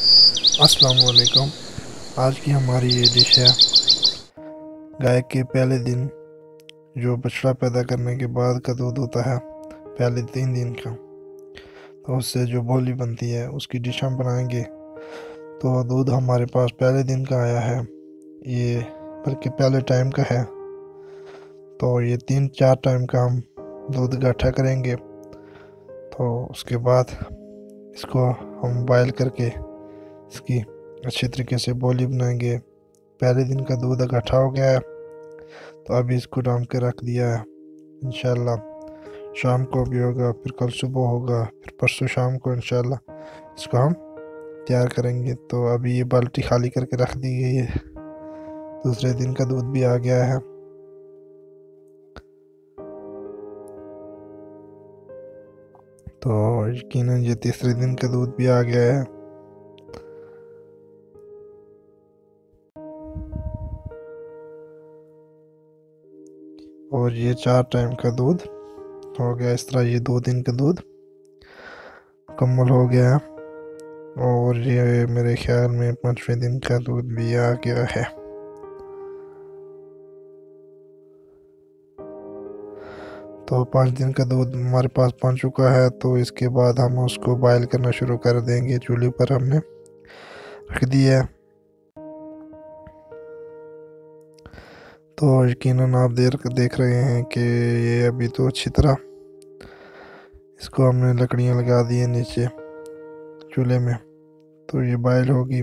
अस्सलाम वालेकुम। आज की हमारी ये डिश है गाय के पहले दिन, जो बछड़ा पैदा करने के बाद का दूध होता है, पहले 3 दिन का। तो उससे जो बोली बनती है उसकी डिश हम बनाएंगे। तो दूध हमारे पास पहले दिन का आया है, ये बल्कि पहले टाइम का है। तो ये 3-4 टाइम का हम दूध इकट्ठा करेंगे। तो उसके बाद इसको हम बॉयल करके इसकी अच्छी तरीके से बोली बनाएंगे। पहले दिन का दूध इकट्ठा हो गया है, तो अभी इसको डाल के रख दिया है। इंशाल्लाह शाम को भी होगा, फिर कल सुबह होगा, फिर परसों शाम को इंशाल्लाह इसको हम तैयार करेंगे। तो अभी ये बाल्टी खाली करके रख दी गई है, दूसरे दिन का दूध भी आ गया है। तो यकीनन ये तीसरे दिन का दूध भी आ गया है। और ये 4 टाइम का दूध हो गया। इस तरह ये 2 दिन का दूध मुकम्मल हो गया है। और ये मेरे ख्याल में 5वें दिन का दूध भी आ गया है। तो 5 दिन का दूध हमारे पास पहुंच चुका है। तो इसके बाद हम उसको बॉयल करना शुरू कर देंगे। चूल्हे पर हमने रख दिया है। तो यकीनन आप देख रहे हैं कि ये अभी तो अच्छी तरह इसको हमने लकड़ियां लगा दी है नीचे चूल्हे में, तो ये बॉयल होगी।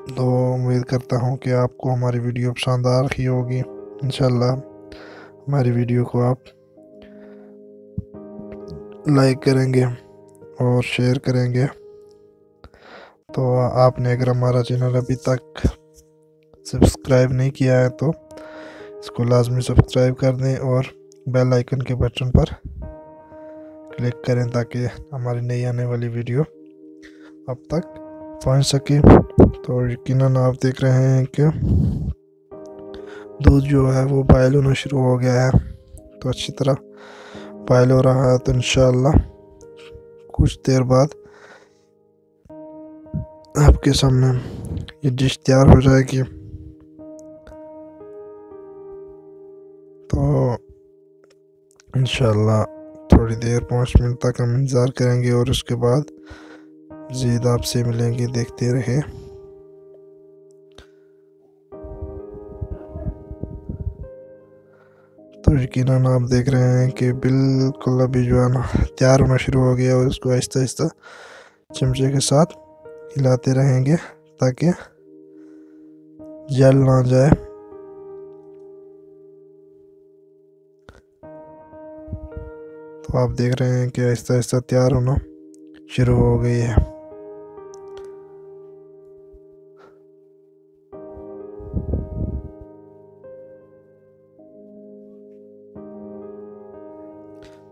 तो उम्मीद करता हूँ कि आपको हमारी वीडियो पसंद आ रही होगी। इंशाल्लाह हमारी वीडियो को आप लाइक करेंगे और शेयर करेंगे। तो आपने अगर हमारा चैनल अभी तक सब्सक्राइब नहीं किया है तो इसको लाजमी सब्सक्राइब कर दें और बेल आइकन के बटन पर क्लिक करें ताकि हमारी नई आने वाली वीडियो आप तक पहुंच सके। तो यकीनन आप देख रहे हैं कि दूध जो है वो बॉयल होना शुरू हो गया है। तो अच्छी तरह बॉयल हो रहा है। तो इंशाल्लाह कुछ देर बाद आपके सामने ये डिश तैयार हो जाएगी। तो इंशाल्लाह थोड़ी देर 5 मिनट तक हम इंतज़ार करेंगे और उसके बाद मज़ीद आपसे मिलेंगे। देखते रहे। तो यकीनन आप देख रहे हैं कि बिल्कुल अभी जो है ना तैयार होना शुरू हो गया। और उसको आहिस्ता आहिस्ता चमचे के साथ हिलाते रहेंगे ताकि जल ना जाए। तो आप देख रहे हैं कि आहिस्ता आहिस्ता तैयार होना शुरू हो गई है।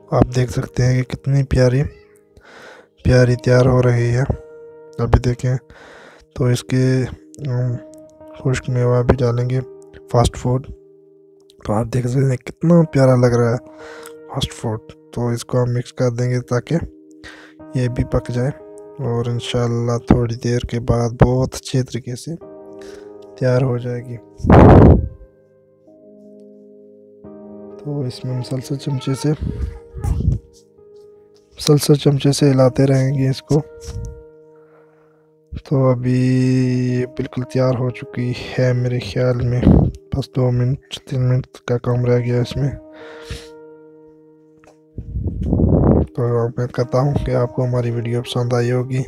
आप देख सकते हैं कि कितनी प्यारी प्यारी तैयार हो रही है। अभी देखें तो इसके खुश्क मेवा भी डालेंगे, फास्ट फूड। तो आप देख सकते हैं कितना प्यारा लग रहा है फास्ट फूड। तो इसको हम मिक्स कर देंगे ताकि ये भी पक जाए और इंशाल्लाह थोड़ी देर के बाद बहुत अच्छे तरीके से तैयार हो जाएगी। तो इसमें मुसलसल चमचे से हिलाते रहेंगे इसको। तो अभी ये बिल्कुल तैयार हो चुकी है मेरे ख्याल में। बस 2-3 मिनट का काम रह गया इसमें। तो उम्मीद करता हूँ कि आपको हमारी वीडियो पसंद आई होगी।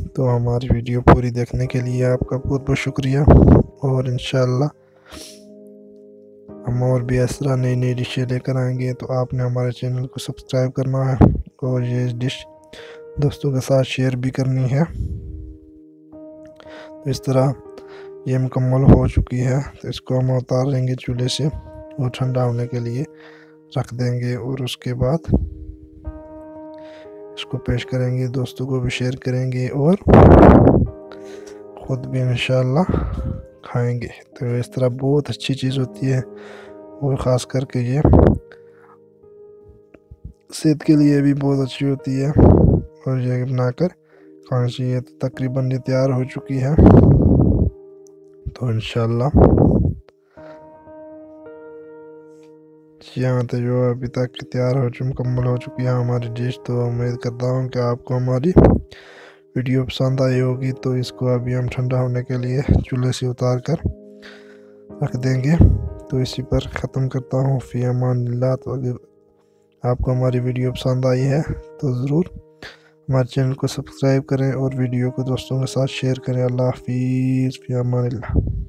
तो हमारी वीडियो पूरी देखने के लिए आपका बहुत बहुत शुक्रिया। और इंशाल्लाह हम और भी इस तरह नई नई डिशें लेकर आएंगे। तो आपने हमारे चैनल को सब्सक्राइब करना है और ये डिश दोस्तों के साथ शेयर भी करनी है। तो इस तरह ये मुकम्मल हो चुकी है। तो इसको हम उतार देंगे चूल्हे से और ठंडा होने के लिए रख देंगे। और उसके बाद इसको पेश करेंगे, दोस्तों को भी शेयर करेंगे और ख़ुद भी इंशाल्लाह खाएंगे। तो इस तरह बहुत अच्छी चीज़ होती है और ख़ास करके ये सेहत के लिए भी बहुत अच्छी होती है। और ये बनाकर हाँ जी, ये तो तकरीबन ये तैयार हो चुकी है। तो इंशाल्लाह जी हाँ, तो जो अभी तक तैयार मुकम्मल हो चुकी है हमारी डिश। तो उम्मीद करता हूँ कि आपको हमारी वीडियो पसंद आई होगी। तो इसको अभी हम ठंडा होने के लिए चूल्हे से उतार कर रख देंगे। तो इसी पर ख़त्म करता हूँ। फ़ी अमानिल्लाह। तो अगर आपको हमारी वीडियो पसंद आई है तो ज़रूर हमारे चैनल को सब्सक्राइब करें और वीडियो को दोस्तों के साथ शेयर करें। अल्लाह हाफिज़। फ़ी अमानिल्लाह।